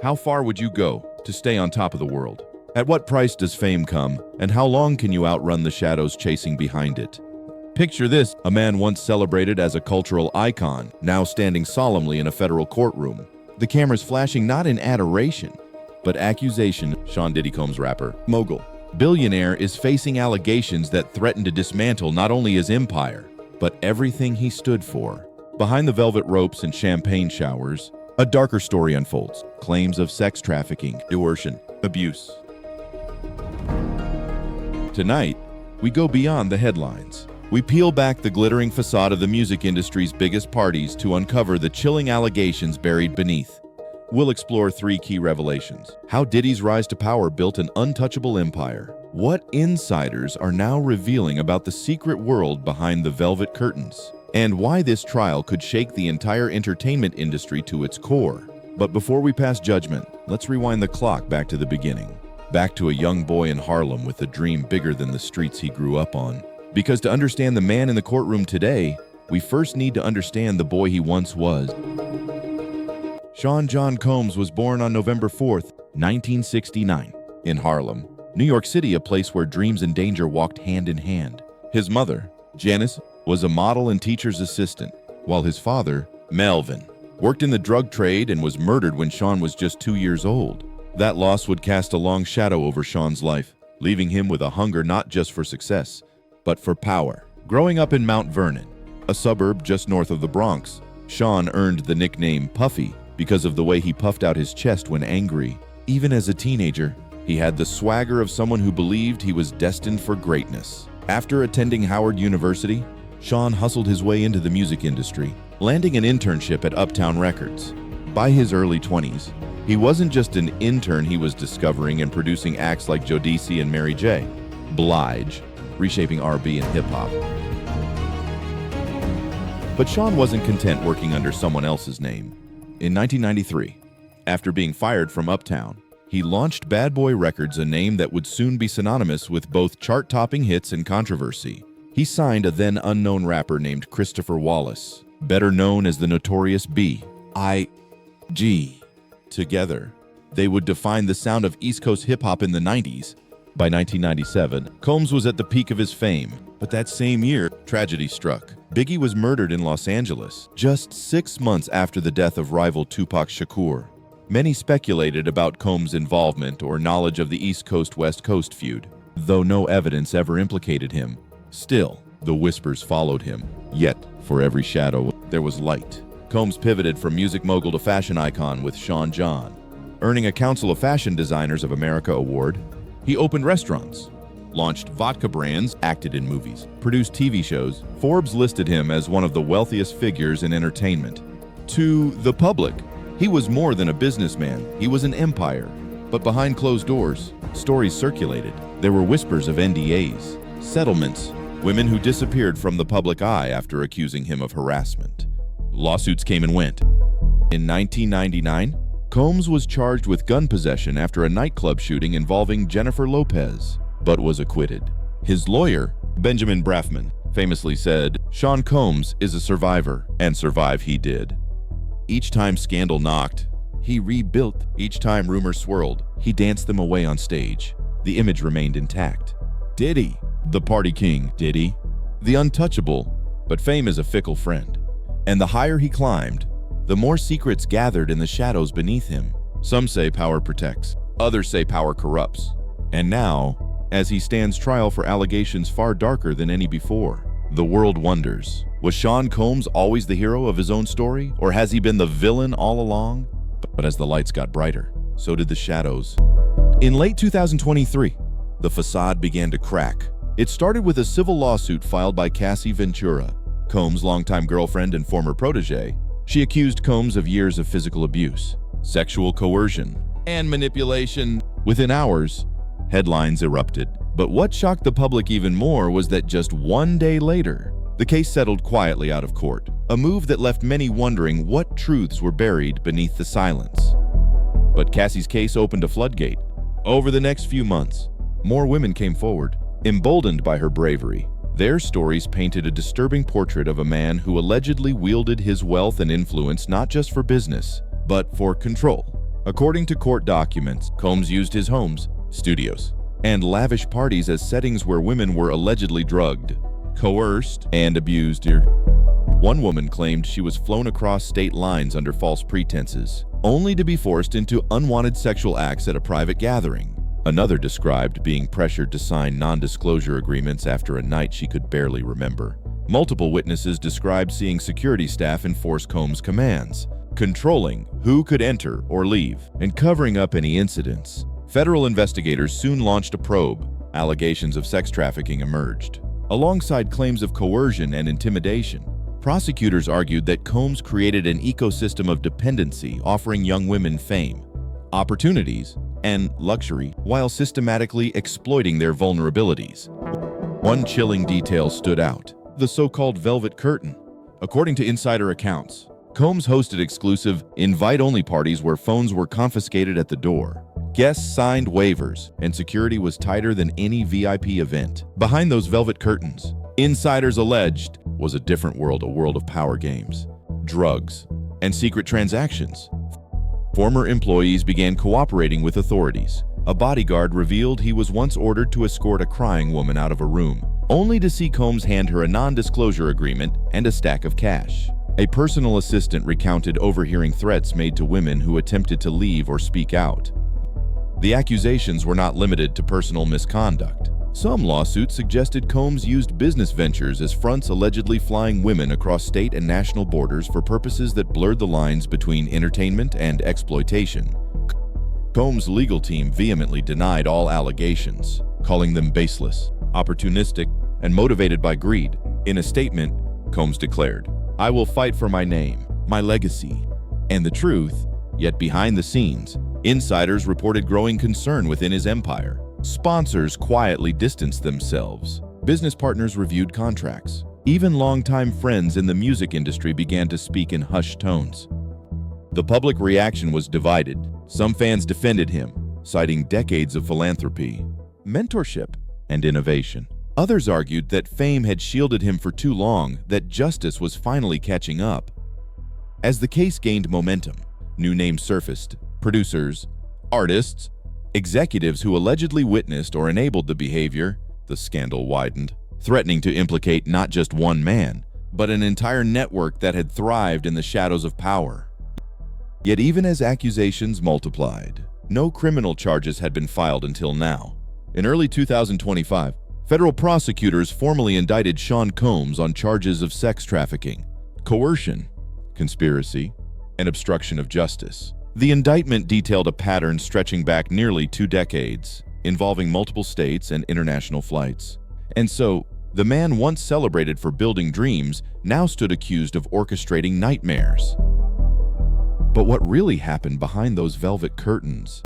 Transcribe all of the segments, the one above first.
How far would you go to stay on top of the world? At what price does fame come, and how long can you outrun the shadows chasing behind it? Picture this, a man once celebrated as a cultural icon, now standing solemnly in a federal courtroom. The camera's flashing not in adoration, but accusation. Sean Diddy Combs rapper, mogul, billionaire is facing allegations that threaten to dismantle not only his empire, but everything he stood for. Behind the velvet ropes and champagne showers, a darker story unfolds. Claims of sex trafficking, coercion, abuse. Tonight, we go beyond the headlines. We peel back the glittering facade of the music industry's biggest parties to uncover the chilling allegations buried beneath. We'll explore 3 key revelations: how Diddy's rise to power built an untouchable empire, what insiders are now revealing about the secret world behind the velvet curtains, and why this trial could shake the entire entertainment industry to its core. But before we pass judgment, let's rewind the clock back to the beginning. Back to a young boy in Harlem with a dream bigger than the streets he grew up on. Because to understand the man in the courtroom today, we first need to understand the boy he once was. Sean John Combs was born on November 4th, 1969, in Harlem, New York City, a place where dreams and danger walked hand in hand. His mother, Janice, was a model and teacher's assistant, while his father, Melvin, worked in the drug trade and was murdered when Sean was just 2 years old. That loss would cast a long shadow over Sean's life, leaving him with a hunger not just for success, but for power. Growing up in Mount Vernon, a suburb just north of the Bronx, Sean earned the nickname Puffy because of the way he puffed out his chest when angry. Even as a teenager, he had the swagger of someone who believed he was destined for greatness. After attending Howard University, Sean hustled his way into the music industry, landing an internship at Uptown Records. By his early 20s, he wasn't just an intern, he was discovering and producing acts like Jodeci and Mary J. Blige, reshaping R&B and hip-hop. But Sean wasn't content working under someone else's name. In 1993, after being fired from Uptown, he launched Bad Boy Records, a name that would soon be synonymous with both chart-topping hits and controversy. He signed a then-unknown rapper named Christopher Wallace, better known as the notorious B.I.G. Together, they would define the sound of East Coast hip-hop in the 90s. By 1997, Combs was at the peak of his fame, but that same year, tragedy struck. Biggie was murdered in Los Angeles, just 6 months after the death of rival Tupac Shakur. Many speculated about Combs' involvement or knowledge of the East Coast-West Coast feud, though no evidence ever implicated him. Still, the whispers followed him. Yet, for every shadow, there was light. Combs pivoted from music mogul to fashion icon with Sean John. Earning a Council of Fashion Designers of America award, he opened restaurants, launched vodka brands, acted in movies, produced TV shows. Forbes listed him as one of the wealthiest figures in entertainment. To the public, he was more than a businessman, he was an empire. But behind closed doors, stories circulated. There were whispers of NDAs, settlements, women who disappeared from the public eye after accusing him of harassment. Lawsuits came and went. In 1999, Combs was charged with gun possession after a nightclub shooting involving Jennifer Lopez, but was acquitted. His lawyer, Benjamin Brafman, famously said, "Sean Combs is a survivor, and survive he did." Each time scandal knocked, he rebuilt. Each time rumors swirled, he danced them away on stage. The image remained intact. Diddy, the party king. Diddy, the untouchable. But fame is a fickle friend. And the higher he climbed, the more secrets gathered in the shadows beneath him. Some say power protects, others say power corrupts. And now, as he stands trial for allegations far darker than any before, the world wonders, was Sean Combs always the hero of his own story, or has he been the villain all along? But as the lights got brighter, so did the shadows. In late 2023, the facade began to crack. It started with a civil lawsuit filed by Cassie Ventura, Combs' longtime girlfriend and former protege. She accused Combs of years of physical abuse, sexual coercion, and manipulation. Within hours, headlines erupted. But what shocked the public even more was that just 1 day later, the case settled quietly out of court, a move that left many wondering what truths were buried beneath the silence. But Cassie's case opened a floodgate. Over the next few months, more women came forward, emboldened by her bravery. Their stories painted a disturbing portrait of a man who allegedly wielded his wealth and influence not just for business, but for control. According to court documents, Combs used his homes, studios, and lavish parties as settings where women were allegedly drugged, coerced, and abused. One woman claimed she was flown across state lines under false pretenses, only to be forced into unwanted sexual acts at a private gathering. Another described being pressured to sign non-disclosure agreements after a night she could barely remember. Multiple witnesses described seeing security staff enforce Combs' commands, controlling who could enter or leave, and covering up any incidents. Federal investigators soon launched a probe. Allegations of sex trafficking emerged. Alongside claims of coercion and intimidation, prosecutors argued that Combs created an ecosystem of dependency, offering young women fame, opportunities, and luxury while systematically exploiting their vulnerabilities. One chilling detail stood out: the so-called velvet curtain. According to insider accounts, Combs hosted exclusive, invite-only parties where phones were confiscated at the door. Guests signed waivers, and security was tighter than any VIP event. Behind those velvet curtains, insiders alleged, was a different world, a world of power games, drugs, and secret transactions. Former employees began cooperating with authorities. A bodyguard revealed he was once ordered to escort a crying woman out of a room, only to see Combs hand her a non-disclosure agreement and a stack of cash. A personal assistant recounted overhearing threats made to women who attempted to leave or speak out. The accusations were not limited to personal misconduct. Some lawsuits suggested Combs used business ventures as fronts, allegedly flying women across state and national borders for purposes that blurred the lines between entertainment and exploitation. Combs' legal team vehemently denied all allegations, calling them baseless, opportunistic, and motivated by greed. In a statement, Combs declared, "I will fight for my name, my legacy, and the truth." Yet behind the scenes, insiders reported growing concern within his empire. Sponsors quietly distanced themselves. Business partners reviewed contracts. Even longtime friends in the music industry began to speak in hushed tones. The public reaction was divided. Some fans defended him, citing decades of philanthropy, mentorship, and innovation. Others argued that fame had shielded him for too long, that justice was finally catching up. As the case gained momentum, new names surfaced: producers, artists, executives who allegedly witnessed or enabled the behavior. The scandal widened, threatening to implicate not just one man, but an entire network that had thrived in the shadows of power. Yet even as accusations multiplied, no criminal charges had been filed until now. In early 2025, federal prosecutors formally indicted Sean Combs on charges of sex trafficking, coercion, conspiracy, and obstruction of justice. The indictment detailed a pattern stretching back nearly 2 decades, involving multiple states and international flights. And so, the man once celebrated for building dreams now stood accused of orchestrating nightmares. But what really happened behind those velvet curtains?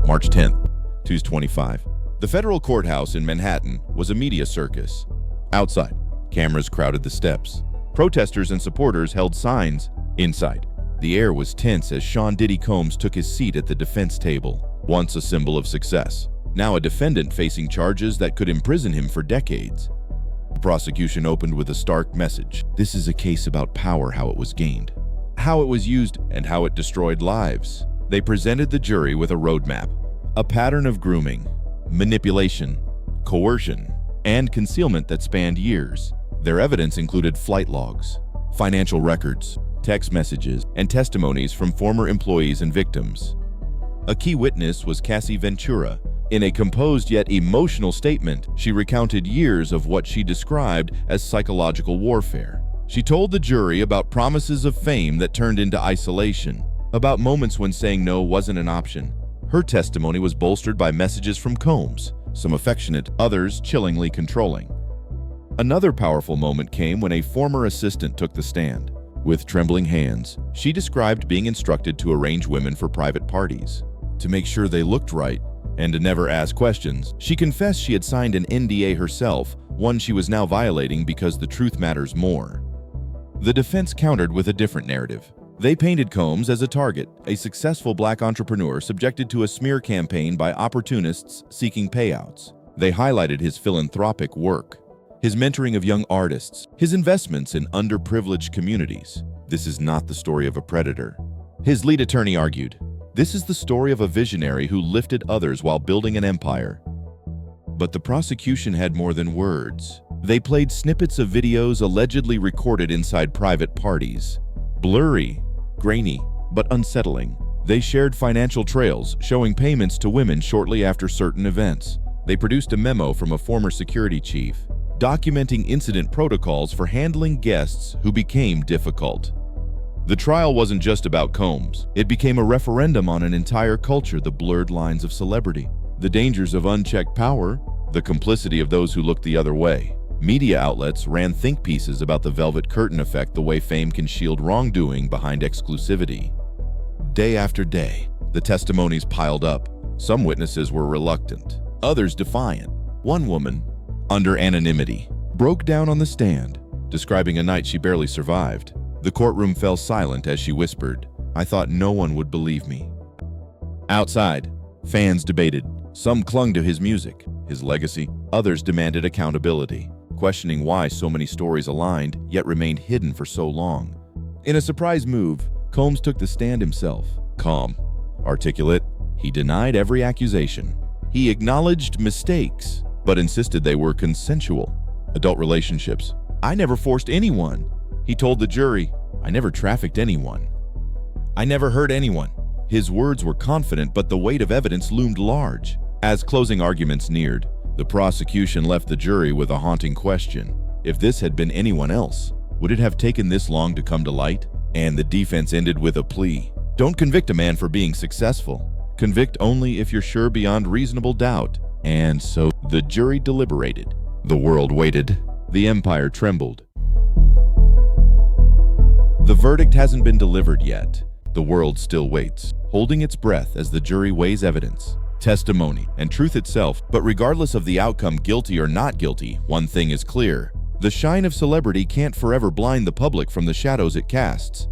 March 10th, 2025. The federal courthouse in Manhattan was a media circus. Outside, cameras crowded the steps. Protesters and supporters held signs. Inside, the air was tense as Sean Diddy Combs took his seat at the defense table, once a symbol of success, now a defendant facing charges that could imprison him for decades. The prosecution opened with a stark message. This is a case about power, how it was gained, how it was used, and how it destroyed lives. They presented the jury with a roadmap, a pattern of grooming, manipulation, coercion, and concealment that spanned years. Their evidence included flight logs, financial records, text messages, and testimonies from former employees and victims. A key witness was Cassie Ventura. In a composed yet emotional statement, she recounted years of what she described as psychological warfare. She told the jury about promises of fame that turned into isolation, about moments when saying no wasn't an option. Her testimony was bolstered by messages from Combs, some affectionate, others chillingly controlling. Another powerful moment came when a former assistant took the stand. With trembling hands, she described being instructed to arrange women for private parties, to make sure they looked right, and to never ask questions. She confessed she had signed an NDA herself, one she was now violating because the truth matters more. The defense countered with a different narrative. They painted Combs as a target, a successful black entrepreneur subjected to a smear campaign by opportunists seeking payouts. They highlighted his philanthropic work, his mentoring of young artists, his investments in underprivileged communities. This is not the story of a predator. His lead attorney argued, "This is the story of a visionary who lifted others while building an empire." But the prosecution had more than words. They played snippets of videos allegedly recorded inside private parties. Blurry, grainy, but unsettling. They shared financial trails showing payments to women shortly after certain events. They produced a memo from a former security chief, documenting incident protocols for handling guests who became difficult. The trial wasn't just about Combs. It became a referendum on an entire culture, the blurred lines of celebrity, the dangers of unchecked power, the complicity of those who looked the other way. Media outlets ran think pieces about the velvet curtain effect, the way fame can shield wrongdoing behind exclusivity. Day after day, the testimonies piled up. Some witnesses were reluctant, others defiant. One woman, under anonymity, broke down on the stand, describing a night she barely survived. The courtroom fell silent as she whispered, "I thought no one would believe me." Outside, fans debated. Some clung to his music, his legacy. Others demanded accountability, questioning why so many stories aligned yet remained hidden for so long. In a surprise move, Combs took the stand himself. Calm, articulate, he denied every accusation. He acknowledged mistakes, but insisted they were consensual. Adult relationships. "I never forced anyone." He told the jury, "I never trafficked anyone. I never hurt anyone." His words were confident, but the weight of evidence loomed large. As closing arguments neared, the prosecution left the jury with a haunting question. If this had been anyone else, would it have taken this long to come to light? And the defense ended with a plea. Don't convict a man for being successful. Convict only if you're sure beyond reasonable doubt. And so the jury deliberated. The world waited. The empire trembled. The verdict hasn't been delivered yet. The world still waits, holding its breath as the jury weighs evidence, testimony, and truth itself. But regardless of the outcome, guilty or not guilty, one thing is clear. The shine of celebrity can't forever blind the public from the shadows it casts.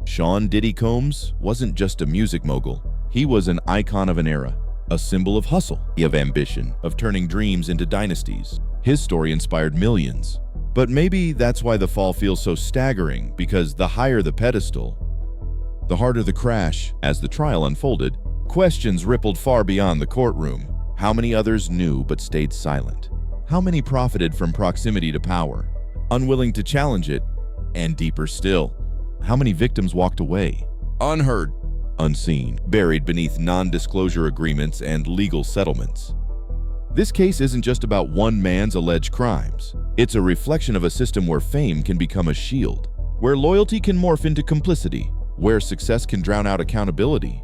Sean "Diddy" Combs wasn't just a music mogul. He was an icon of an era, a symbol of hustle, of ambition, of turning dreams into dynasties. His story inspired millions. But maybe that's why the fall feels so staggering, because the higher the pedestal, the harder the crash. As the trial unfolded, questions rippled far beyond the courtroom. How many others knew but stayed silent? How many profited from proximity to power, unwilling to challenge it? And deeper still, how many victims walked away, unheard, unseen, buried beneath non-disclosure agreements and legal settlements? This case isn't just about one man's alleged crimes. It's a reflection of a system where fame can become a shield, where loyalty can morph into complicity, where success can drown out accountability.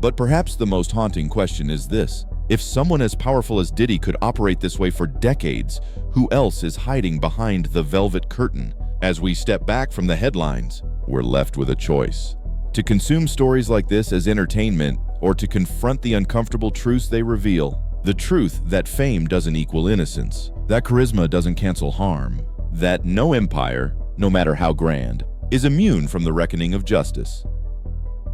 But perhaps the most haunting question is this: if someone as powerful as Diddy could operate this way for decades, who else is hiding behind the velvet curtain? As we step back from the headlines, we're left with a choice: to consume stories like this as entertainment, or to confront the uncomfortable truths they reveal. The truth that fame doesn't equal innocence, that charisma doesn't cancel harm, that no empire, no matter how grand, is immune from the reckoning of justice.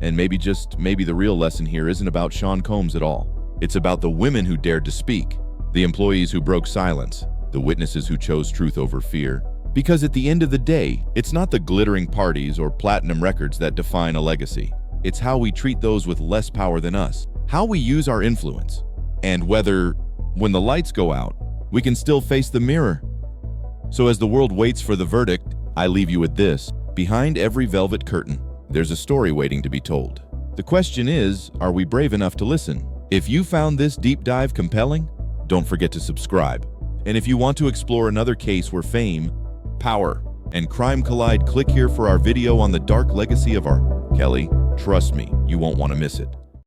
And maybe, just maybe, the real lesson here isn't about Sean Combs at all. It's about the women who dared to speak, the employees who broke silence, the witnesses who chose truth over fear. Because at the end of the day, it's not the glittering parties or platinum records that define a legacy. It's how we treat those with less power than us, how we use our influence, and whether, when the lights go out, we can still face the mirror. So as the world waits for the verdict, I leave you with this: behind every velvet curtain, there's a story waiting to be told. The question is, are we brave enough to listen? If you found this deep dive compelling, don't forget to subscribe. And if you want to explore another case where fame, power, and crime collide, click here for our video on the dark legacy of R. Kelly. Trust me, you won't want to miss it.